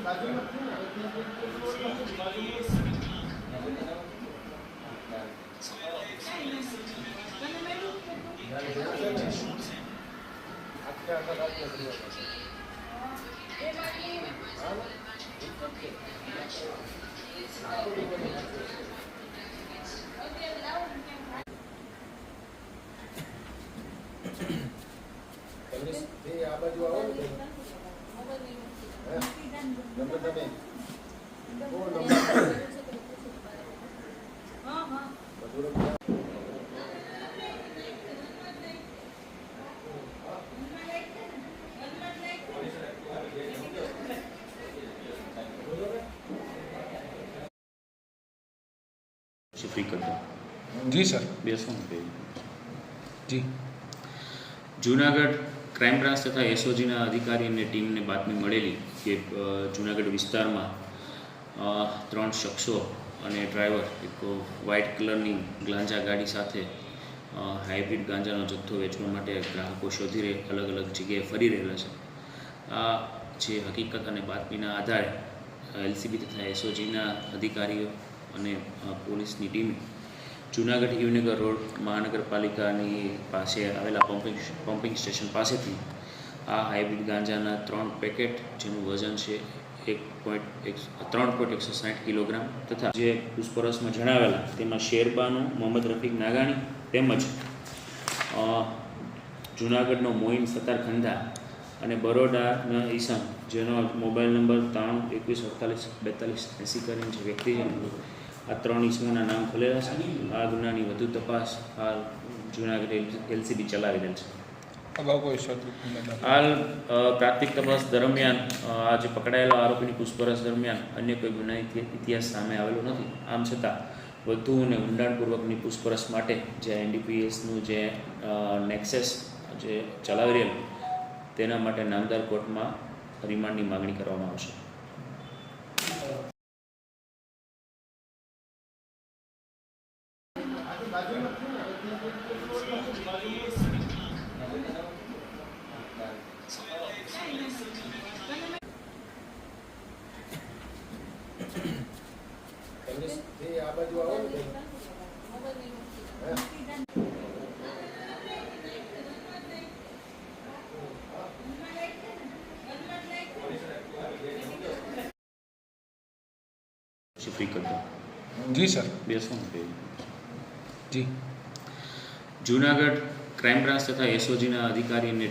આ બાજુ આવો ને शिफ्री कर दो जी सर बेसो जी। जूनागढ़ क्राइम ब्रांच तथा एसओजीना अधिकारी અને ટીમને બાતમી મળેલી કે જૂનાગઢ વિસ્તારમાં 3 શખ્સો અને ડ્રાઈવર એક વ્હાઇટ કલરની ગાંજા ગાડી સાથે હાઇબ્રિડ ગાંજાનો જથ્થો વેચવા માટે ગ્રાહકો શોધી અલગ અલગ જગ્યાએ ફરી રહેલા છે। આ જે હકીકત અને બાતમીના આધારે એલસીબી તથા એસઓજીના અધિકારીઓ અને પોલીસની ટીમે જૂનાગઢ યુવનગર રોડ મહાનગરપાલિકાની પાસે આવેલા પમ્પિંગ સ્ટેશન પાસેથી આ હાઇબ્રિડ ગાંજાના 3 પેકેટ જેનું વજન છે 3.160 કિલોગ્રામ તથા જે પૂછપરછમાં જણાવેલા તેમાં શેરબાનો મોહમ્મદ રફીક નાગાણી તેમજ જૂનાગઢનો મોઇન સત્તાર ખંધા અને બરોડાના ઈસમ જેનો મોબાઈલ નંબર 91484280 કરીને જે વ્યક્તિ છે આ 3 ઈસમોના નામ ખુલેલા છે। આ ગુનાની વધુ તપાસ હાલ જૂનાગઢ એલસીબી ચલાવી રહેલ છે। હાલ પ્રાથમિક તપાસ દરમિયાન આ જે પકડાયેલા આરોપીની પૂછપરછ દરમિયાન અન્ય કોઈ ગુનાહિત ઇતિહાસ સામે આવેલો નથી। આમ છતાં વધુ અને ઊંડાણપૂર્વકની પૂછપરછ માટે જે એનડીપીએસનું જે નેક્સેસ જે ચલાવી રહેલું તેના માટે નામદાર કોર્ટમાં રિમાન્ડની માગણી કરવામાં આવશે। આ બાજુ આવો ને शिफ्री कर दो जी सर बेसो जी। जूनागढ़ क्राइम ब्रांच तथा एसओजीना अधिकारी અને